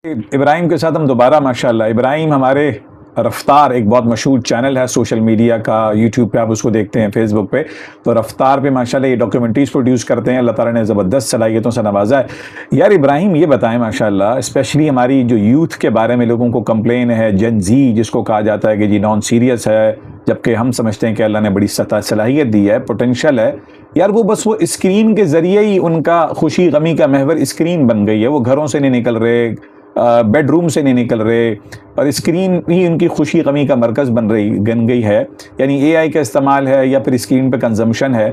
इब्राहिम के साथ हम दोबारा माशाल्लाह। इब्राहिम हमारे रफ्तार एक बहुत मशहूर चैनल है सोशल मीडिया का, यूट्यूब पे आप उसको देखते हैं, फेसबुक पे। तो रफ्तार पे माशाल्लाह ये डॉक्यूमेंट्रीज प्रोड्यूस करते हैं। अल्लाह ताला ने ज़बरदस्त सलाहियतों से नवाजा है। यार इब्राहिम ये बताएं माशाल्लाह, स्पेशली हमारी जो यूथ के बारे में लोगों को कंप्लेन है, जेन जी जिसको कहा जाता है कि जी नॉन सीरियस है, जबकि हम समझते हैं कि अल्लाह ने बड़ी सलाहियत दी है, पोटेंशियल है। यार वो बस वो स्क्रीन के ज़रिए ही उनका खुशी गमी का महवर स्क्रीन बन गई है। वो घरों से नहीं निकल रहे, बेडरूम से नहीं निकल रहे, और स्क्रीन ही उनकी खुशी गमी का मरकज़ बन गई है। यानी एआई का इस्तेमाल है या फिर स्क्रीन पे कंजम्पशन है।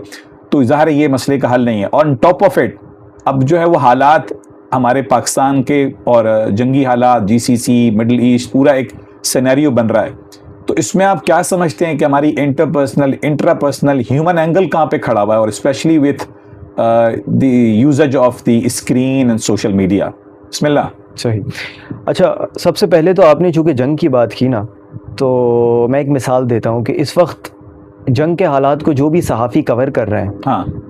तो ज़ाहिर है ये मसले का हल नहीं है। ऑन टॉप ऑफ इट अब जो है वो हालात हमारे पाकिस्तान के और जंगी हालात, जीसीसी, मिडल ईस्ट, पूरा एक सिनेरियो बन रहा है। तो इसमें आप क्या समझते हैं कि हमारी इंट्रापर्सनल ह्यूमन एंगल कहाँ पे खड़ा हुआ है, और specially with the usages of the screen and social media? बिस्मिल्लाह। सही। अच्छा, सबसे पहले तो आपने चूँकि जंग की बात की ना, तो मैं एक मिसाल देता हूँ कि इस वक्त जंग के हालात को जो भी सहाफ़ी कवर कर रहे हैं, हाँ,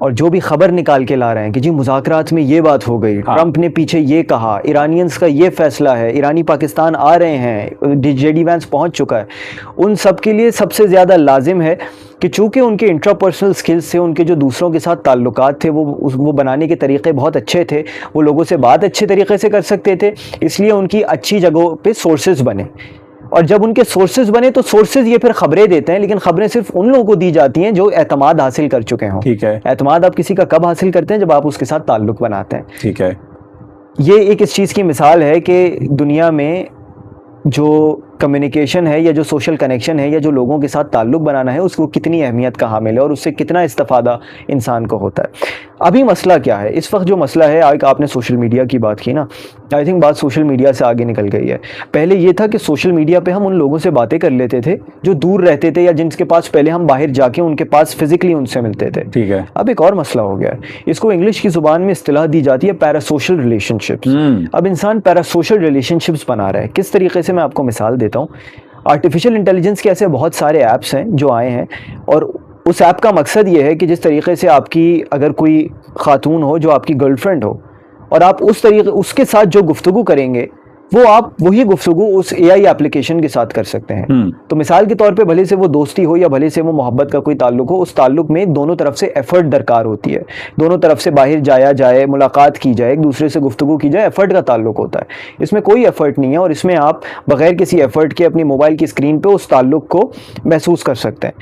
और जो भी ख़बर निकाल के ला रहे हैं कि जी मुज़ाकरात में ये बात हो गई, ट्रंप ने पीछे ये कहा, ईरानियंस का ये फ़ैसला है, ईरानी पाकिस्तान आ रहे हैं, जेडी वैंस पहुँच चुका है, उन सब के लिए सबसे ज़्यादा लाजिम है कि चूँकि उनके इंट्रापर्सनल स्किल्स से, उनके जो दूसरों के साथ ताल्लुकात थे, वो बनाने के तरीक़े बहुत अच्छे थे, वो लोगों से बात अच्छे तरीक़े से कर सकते थे, इसलिए उनकी अच्छी जगहों पे सोर्सेज़ बने। और जब उनके सोर्सेज बने तो सोर्सेज ये फिर खबरें देते हैं, लेकिन खबरें सिर्फ उन लोगों को दी जाती हैं जो एतमाद हासिल कर चुके हों। ठीक है। एतमाद आप किसी का कब हासिल करते हैं? जब आप उसके साथ ताल्लुक़ बनाते हैं। ठीक है। ये एक इस चीज़ की मिसाल है कि दुनिया में जो कम्युनिकेशन है या जो सोशल कनेक्शन है या जो लोगों के साथ ताल्लुक़ बनाना है, उसको कितनी अहमियत का हामिल है और उससे कितना इस्तिफ़ादा इंसान को होता है। अभी मसला क्या है इस वक्त? जो मसला है, आपने सोशल मीडिया की बात की ना, आई थिंक बात सोशल मीडिया से आगे निकल गई है। पहले ये था कि सोशल मीडिया पे हम उन लोगों से बातें कर लेते थे जो दूर रहते थे या जिनके पास पहले हम बाहर जाके उनके पास फिजिकली उनसे मिलते थे। ठीक है। अब एक और मसला हो गया है, इसको इंग्लिश की ज़ुबान में इस्तिलाह दी जाती है पैरासोशल रिलेशनशिप्स। अब इंसान पैरासोशल रिलेशनशिप्स बना रहा है। किस तरीके से? मैं आपको मिसाल देता हूँ। आर्टिफिशियल इंटेलिजेंस के ऐसे बहुत सारे ऐप्स हैं जो आए हैं, और उस ऐप का मकसद ये है कि जिस तरीके से आपकी अगर कोई खातून हो जो आपकी गर्लफ्रेंड हो, और आप उस तरीके उसके साथ जो गुफ्तगू करेंगे वो आप वही गुफ्तगू उस एआई एप्लीकेशन के साथ कर सकते हैं। तो मिसाल के तौर पे भले से वो दोस्ती हो या भले से वो मोहब्बत का कोई ताल्लुक हो, उस ताल्लुक में दोनों तरफ से एफर्ट दरकार होती है। दोनों तरफ से बाहर जाया जाए, मुलाकात की जाए, एक दूसरे से गुफ्तगू की जाए, एफर्ट का ताल्लुक होता है। इसमें कोई एफर्ट नहीं है, और इसमें आप बगैर किसी एफर्ट के अपनी मोबाइल की स्क्रीन पर उस ताल्लुक को महसूस कर सकते हैं।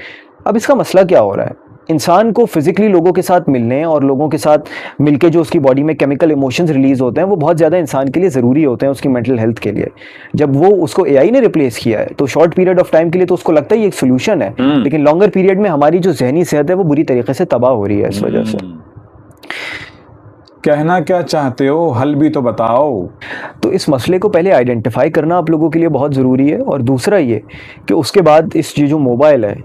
अब इसका मसला क्या हो रहा है? इंसान को फिजिकली लोगों के साथ मिलने और लोगों के साथ मिलके जो उसकी बॉडी में केमिकल इमोशंस रिलीज होते हैं, वो बहुत ज़्यादा इंसान के लिए ज़रूरी होते हैं उसकी मेंटल हेल्थ के लिए। जब वो उसको एआई ने रिप्लेस किया है तो शॉर्ट पीरियड ऑफ टाइम के लिए तो उसको लगता है ये एक सोल्यूशन है, लेकिन लॉन्गर पीरियड में हमारी जो जहनी सेहत है वो बुरी तरीके से तबाह हो रही है इस वजह से। कहना क्या चाहते हो, हल भी तो बताओ। तो इस मसले को पहले आइडेंटिफाई करना आप लोगों के लिए बहुत ज़रूरी है, और दूसरा ये कि उसके बाद इस जो मोबाइल है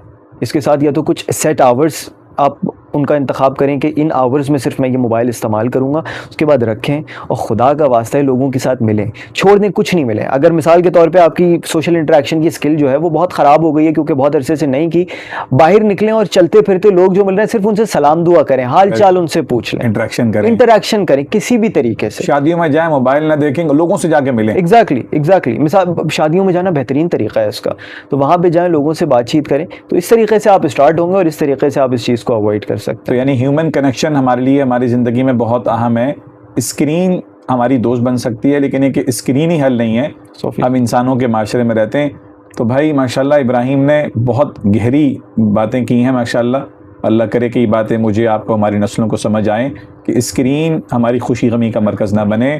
इसके साथ या तो कुछ सेट आवर्स आप उनका इंतखाब करें कि इन आवर्स में सिर्फ मैं ये मोबाइल इस्तेमाल करूँगा, उसके बाद रखें, और ख़ुदा का वास्ता है लोगों के साथ मिलें, छोड़ दें, कुछ नहीं मिले। अगर मिसाल के तौर पे आपकी सोशल इंटरेक्शन की स्किल जो है वो बहुत ख़राब हो गई है क्योंकि बहुत अरसे से नहीं की, बाहर निकलें और चलते फिरते लोग जो मिल रहे हैं सिर्फ उनसे सलाम दुआ करें, हाल चाल उनसे पूछ लें, इंटरेक्शन करें किसी भी तरीके से। शादियों में जाएं, मोबाइल ना देखें, लोगों से जाके मिलें। एग्जैक्टली। मिसाल शादियों में जाना बेहतरीन तरीका है इसका, तो वहाँ पर जाएँ, लोगों से बातचीत करें। तो इस तरीके से आप स्टार्ट होंगे और इस तरीके से आप इस चीज़ को अवॉइड कर सकते हैं। तो यानी ह्यूमन कनेक्शन हमारे लिए हमारी ज़िंदगी में बहुत अहम है। स्क्रीन हमारी दोस्त बन सकती है, लेकिन एक स्क्रीन ही हल नहीं है। हम इंसानों के माशरे में रहते हैं। तो भाई माशाल्लाह इब्राहिम ने बहुत गहरी बातें की हैं माशाल्लाह। अल्लाह करे कि ये बातें मुझे, आपको, हमारी नस्लों को समझ आएँ कि स्क्रीन हमारी खुशी गमी का मरकज़ ना बने।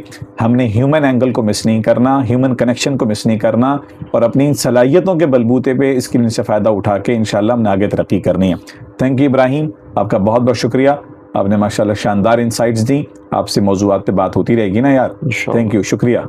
हमने ह्यूमन एंगल को मिस नहीं करना, ह्यूमन कनेक्शन को मिस नहीं करना, और अपनी इन सलाहियतों के बलबूते पे स्क्रीन से फ़ायदा उठा के इंशाल्लाह हमने आगे तरक्की करनी है। थैंक यू इब्राहिम, आपका बहुत बहुत शुक्रिया। आपने माशाल्लाह शानदार इंसाइट्स दी। आपसे मौज़ूआत पे बात होती रहेगी ना यार। थैंक यू, शुक्रिया।